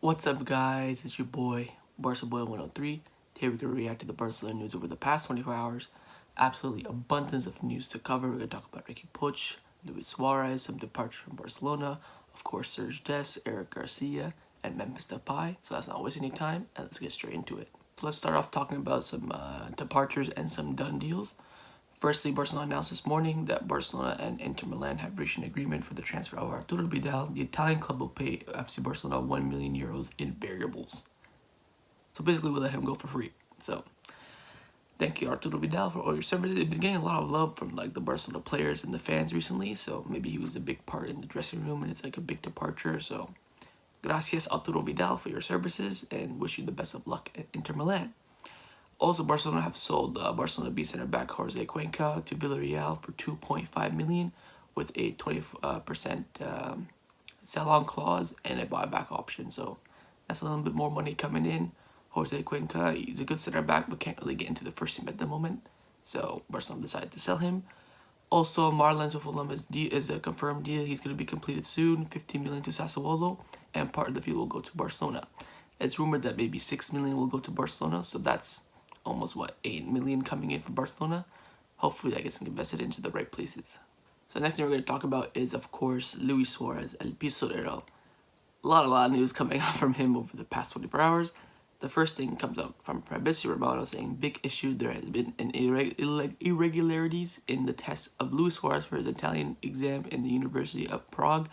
What's up, guys? It's your boy, Barca Boy 103. Today we're going to react to the Barcelona news over the past 24 hours. Absolutely abundance of news to cover. We're going to talk about Riqui Puig, Luis Suarez, some departures from Barcelona, of course, Dest, Garcia, and Memphis Depay. So let's not waste any time, and let's get straight into it. So let's start off talking about some departures and some done deals. Firstly, Barcelona announced this morning that Barcelona and Inter Milan have reached an agreement for the transfer of Arturo Vidal. The Italian club will pay FC Barcelona €1 million in variables. So basically, we'll let him go for free. So thank you, Arturo Vidal, for all your services. He's been getting a lot of love from the Barcelona players and the fans recently. So maybe he was a big part in the dressing room, and it's like a big departure. So gracias, Arturo Vidal, for your services, and wish you the best of luck at Inter Milan. Also, Barcelona have sold Barcelona B center back Jose Cuenca to Villarreal for $2.5 million with a 20% sell-on clause and a buyback option. So that's a little bit more money coming in. Jose Cuenca, he's a good center back, but can't really get into the first team at the moment. So Barcelona decided to sell him. Also, Marlon to Fulham is a confirmed deal. He's going to be completed soon. $15 million to Sassuolo, and part of the fee will go to Barcelona. It's rumored that maybe $6 million will go to Barcelona, so that's almost $8 million coming in from Barcelona. Hopefully that gets invested into the right places. So next thing we're going to talk about is, of course, Luis Suarez, El Pistolero. A lot of news coming out from him over the past 24 hours. The first thing comes up from Fabrizio Romano saying, big issue, there has been an irregularities in the test of Luis Suarez for his Italian exam in the University of Prague.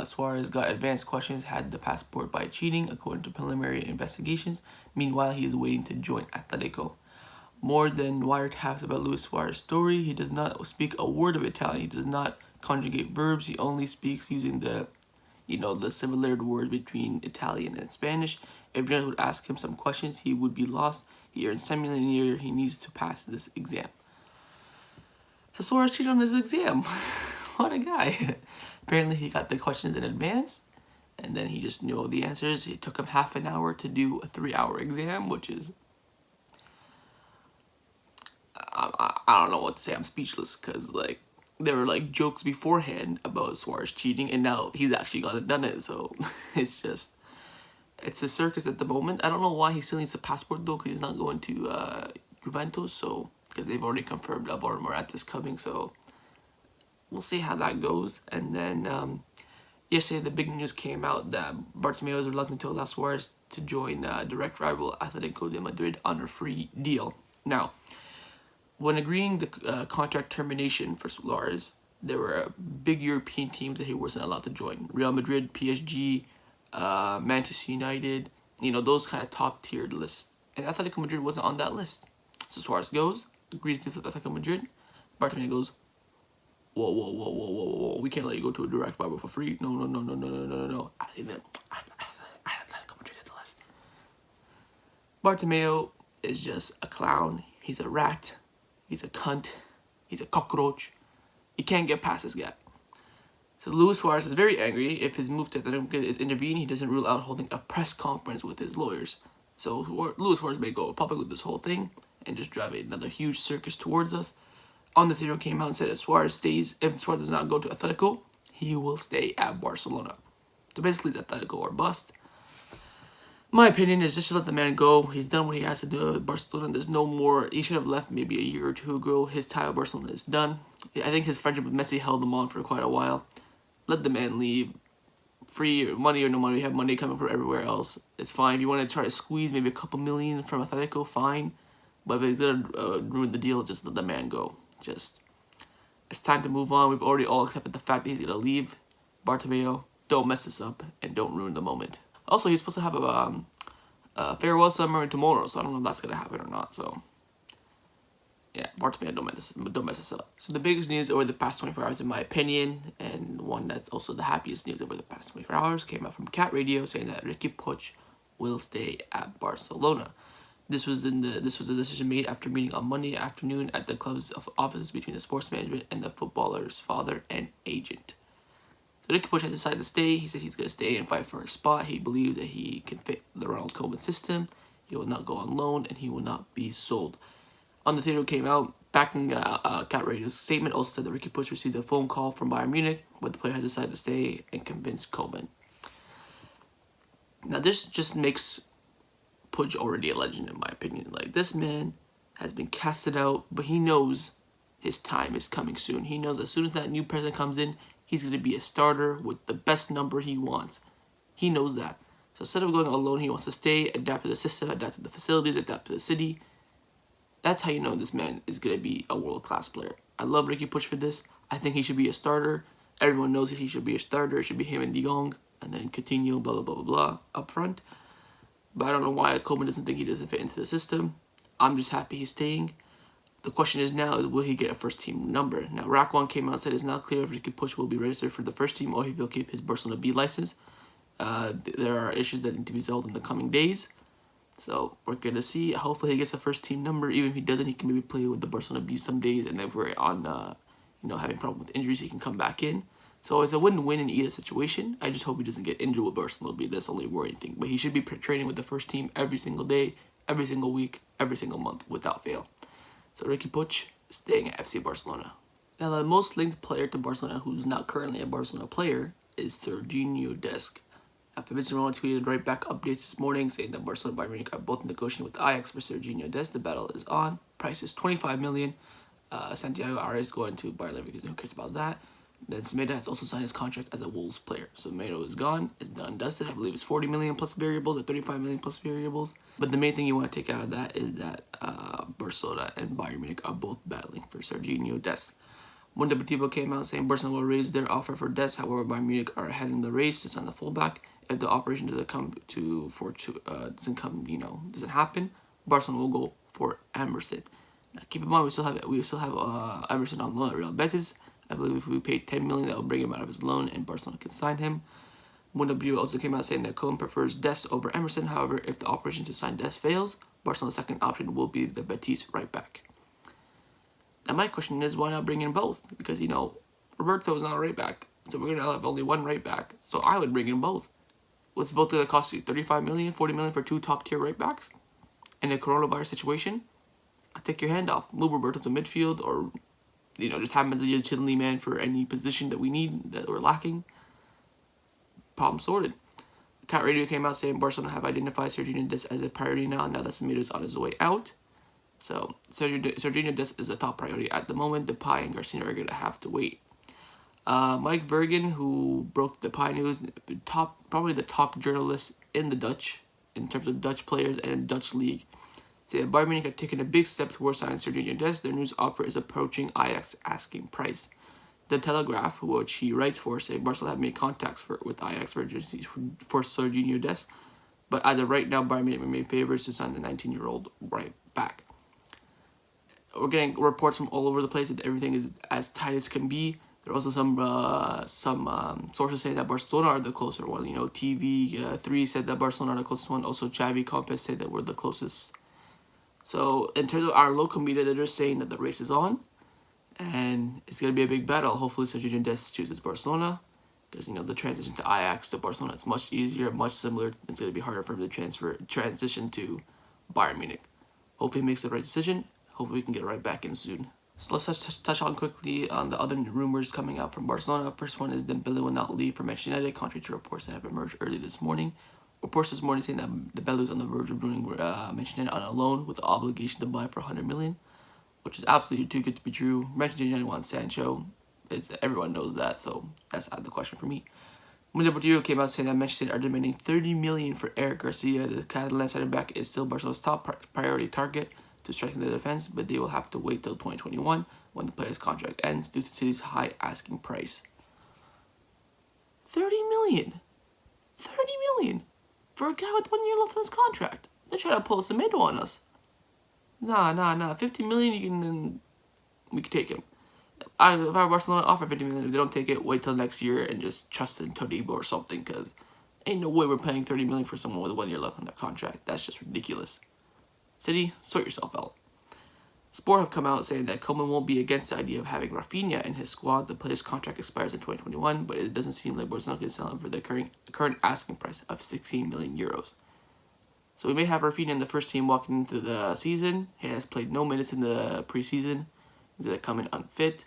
Suarez got advanced questions, had the passport by cheating, according to preliminary investigations. Meanwhile, he is waiting to join Atletico. More than wiretaps about Luis Suarez's story, he does not speak a word of Italian. He does not conjugate verbs. He only speaks using the similar words between Italian and Spanish. If anyone would ask him some questions, he would be lost. He earns $10 million a year. He needs to pass this exam. So Suarez cheated on his exam. What a guy. Apparently he got the questions in advance, and then he just knew all the answers. It took him half an hour to do a 3-hour exam, which is... I don't know what to say. I'm speechless, because there were jokes beforehand about Suarez cheating, and now he's actually gone and done it. So it's a circus at the moment. I don't know why he still needs a passport though, because he's not going to Juventus. So because they've already confirmed Alvaro Morata's coming, so we'll see how that goes. And then yesterday the big news came out that Bartomeu is reluctant to allow Suarez to join direct rival Atletico Madrid on a free deal. Now, when agreeing the contract termination for Suarez, there were big European teams that he wasn't allowed to join. Real Madrid, PSG, Manchester United, those kind of top-tiered lists. And Atletico Madrid wasn't on that list. So Suarez goes, agrees to Atletico Madrid. Bartomeu goes, whoa, we can't let you go to a direct rival for free. No. Atletico Madrid at the list. Bartomeu is just a clown. He's a rat. He's a cunt. He's a cockroach. You can't get past this guy. So Luis Suarez is very angry. If his move to Atletico is intervened, he doesn't rule out holding a press conference with his lawyers. So Luis Suarez may go public with this whole thing and just drive another huge circus towards us. On the theory came out and said if Suarez does not go to Atletico, he will stay at Barcelona. So basically it's Atletico or bust. My opinion is just to let the man go. He's done what he has to do with Barcelona. There's no more. He should have left maybe a year or two ago. His time at Barcelona is done. I think his friendship with Messi held him on for quite a while. Let the man leave. Free money or no money, we have money coming from everywhere else. It's fine. If you want to try to squeeze maybe a couple million from Atletico, fine. But if it's going to ruin the deal, just let the man go. It's time to move on. We've already all accepted the fact that he's going to leave. Bartomeu, don't mess this up and don't ruin the moment. Also, he's supposed to have a farewell ceremony tomorrow, so I don't know if that's going to happen or not. So, yeah, Bartomeu, don't mess this up. So the biggest news over the past 24 hours, in my opinion, and one that's also the happiest news over the past 24 hours, came out from Cat Radio saying that Riqui Puig will stay at Barcelona. This was a decision made after meeting on Monday afternoon at the club's offices between the sports management and the footballer's father and agent. So Riqui Puig has decided to stay. He said he's going to stay and fight for a spot. He believes that he can fit the Ronald Koeman system. He will not go on loan, and he will not be sold. On the theater came out, backing Cat Radio's statement, also said that Riqui Puig received a phone call from Bayern Munich, but the player has decided to stay and convince Koeman. Now, this just makes Puig already a legend, in my opinion. Like, this man has been casted out, but he knows his time is coming soon. He knows as soon as that new president comes in, he's going to be a starter with the best number he wants. He knows that. So instead of going alone, he wants to stay, adapt to the system, adapt to the facilities, adapt to the city. That's how you know this man is going to be a world-class player. I love Riqui Puig for this. I think he should be a starter. Everyone knows that he should be a starter. It should be him and De Jong, and then Coutinho, blah, blah, blah, blah, blah, up front. But I don't know why Koeman doesn't think he doesn't fit into the system. I'm just happy he's staying. The question is now, will he get a first-team number? Now, Rack1 came out and said it's not clear if Riqui Puig will be registered for the first team or if he'll keep his Barcelona B license. There are issues that need to be resolved in the coming days. So we're going to see. Hopefully he gets a first-team number. Even if he doesn't, he can maybe play with the Barcelona B some days. And if we're on, having problems with injuries, he can come back in. So it's a win-win in either situation. I just hope he doesn't get injured with Barcelona B. That's the only worrying thing. But he should be training with the first team every single day, every single week, every single month, without fail. So Riqui Puig is staying at FC Barcelona. Now, the most linked player to Barcelona, who's not currently a Barcelona player, is Serginho Dest. After Vincent Ronaldo tweeted right back updates this morning saying that Barcelona and Bayern Munich are both negotiating with Ajax for Serginho Dest. The battle is on. Price is 25 million. Santiago Arias going to Bayern Leverkusen. Who cares about that? Then Semedo has also signed his contract as a Wolves player. So Semedo is gone. It's done dusted. I believe it's 40 million plus variables or 35 million plus variables. But the main thing you want to take out of that is that Barcelona and Bayern Munich are both battling for Serginho Dest. Mundo Deportivo came out saying Barcelona will raise their offer for Dest. However, Bayern Munich are ahead in the race to sign the fullback. If the operation doesn't happen, Barcelona will go for Emerson. Now, keep in mind we still have Emerson on loan at Real Betis. I believe if we paid 10 million, that will bring him out of his loan, and Barcelona can sign him. Mundo Deportivo also came out saying that Koeman prefers Dest over Emerson. However, if the operation to sign Dest fails, Barcelona's second option will be the Betis right back. Now, my question is, why not bring in both? Because, Roberto is not a right back. So we're going to have only one right back. So I would bring in both. What's both going to cost you? 35 million, 40 million for two top-tier right backs? In a coronavirus situation? I'll take your hand off. Move Roberto to midfield or, just have him as a utility man for any position that we need, that we're lacking. Problem sorted. Cat Radio came out saying Barcelona have identified Serginho Dest as a priority now that Semedo is on his way out. So Serginho Dest is a top priority at the moment. Depay and Garcia are going to have to wait. Mike Vergen, who broke the Depay news, probably the top journalist in the Dutch, in terms of Dutch players and Dutch league, said Bayern Munich have taken a big step towards signing Serginho Dest. Their news offer is approaching Ajax asking price. The Telegraph, which he writes for, said Barcelona have made contacts with Ajax for Serginho Dest, but as of right now, Bayern Munich made favors to sign the 19-year-old right back. We're getting reports from all over the place that everything is as tight as can be. There are also some sources saying that Barcelona are the closer one. TV3 said that Barcelona are the closest one. Also, Xavi Campos said that we're the closest. So, in terms of our local media, they're just saying that the race is on. And it's going to be a big battle. Hopefully, Serginho Dest chooses Barcelona. Because, the transition to Ajax to Barcelona is much easier, much similar. It's going to be harder for him to transition to Bayern Munich. Hopefully, he makes the right decision. Hopefully, we can get right back in soon. So let's touch on quickly on the other rumors coming out from Barcelona. First one is Dembele will not leave for Manchester United, contrary to reports that have emerged early this morning. Reports this morning saying that Dembele is on the verge of joining Manchester United on a loan with the obligation to buy for 100 million, which is absolutely too good to be true. Manchester United wants Sancho. Everyone knows that, so that's out of the question for me. Mundo Deportivo came out saying that Manchester United are demanding 30 million for Eric Garcia. The Catalan center back is still Barcelona's top priority target to strengthen their defense, but they will have to wait till 2021 when the player's contract ends due to City's high asking price. 30 million! 30 million! For a guy with 1 year left on his contract. They're trying to pull a tomato on us. Nah. 50 million, we can take him. If I were Barcelona, offer 50 million. If they don't take it, wait till next year and just trust in Todibo or something, because ain't no way we're paying 30 million for someone with 1 year left on their contract. That's just ridiculous. City, sort yourself out. Sport have come out saying that Koeman won't be against the idea of having Rafinha in his squad. The player's contract expires in 2021, but it doesn't seem like Barcelona can sell him for the current asking price of 16 million euros. So we may have Rafinha in the first team walking into the season. He has played no minutes in the preseason. He's going to come in unfit.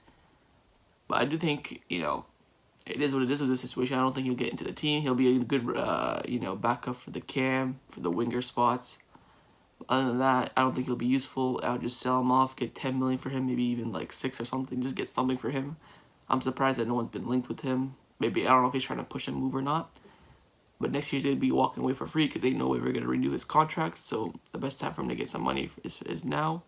But I do think, it is what it is with this situation. I don't think he'll get into the team. He'll be a good, backup for the cam, for the winger spots. Other than that, I don't think he'll be useful. I would just sell him off, get 10 million for him, maybe even like 6 or something. Just get something for him. I'm surprised that no one's been linked with him. Maybe, I don't know if he's trying to push a move or not. But next year he's going to be walking away for free because they know we're going to renew his contract. So the best time for him to get some money is now.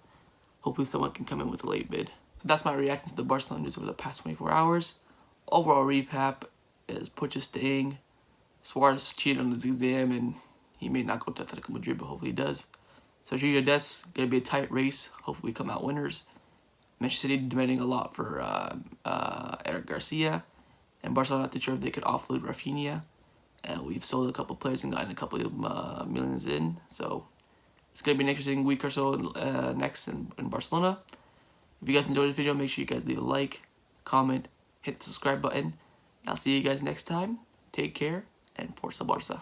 Hopefully someone can come in with a late bid. So that's my reaction to the Barcelona news over the past 24 hours. Overall recap is Puig is staying. Suarez cheated on his exam and he may not go to Atletico Madrid, but hopefully he does. So Dest, going to be a tight race. Hopefully we come out winners. Manchester City demanding a lot for Garcia. And Barcelona not too sure if they could offload Rafinha. We've sold a couple players and gotten a couple of millions in. So it's going to be an interesting week or so next in Barcelona. If you guys enjoyed this video, make sure you guys leave a like, comment, hit the subscribe button. I'll see you guys next time. Take care and Forza Barca.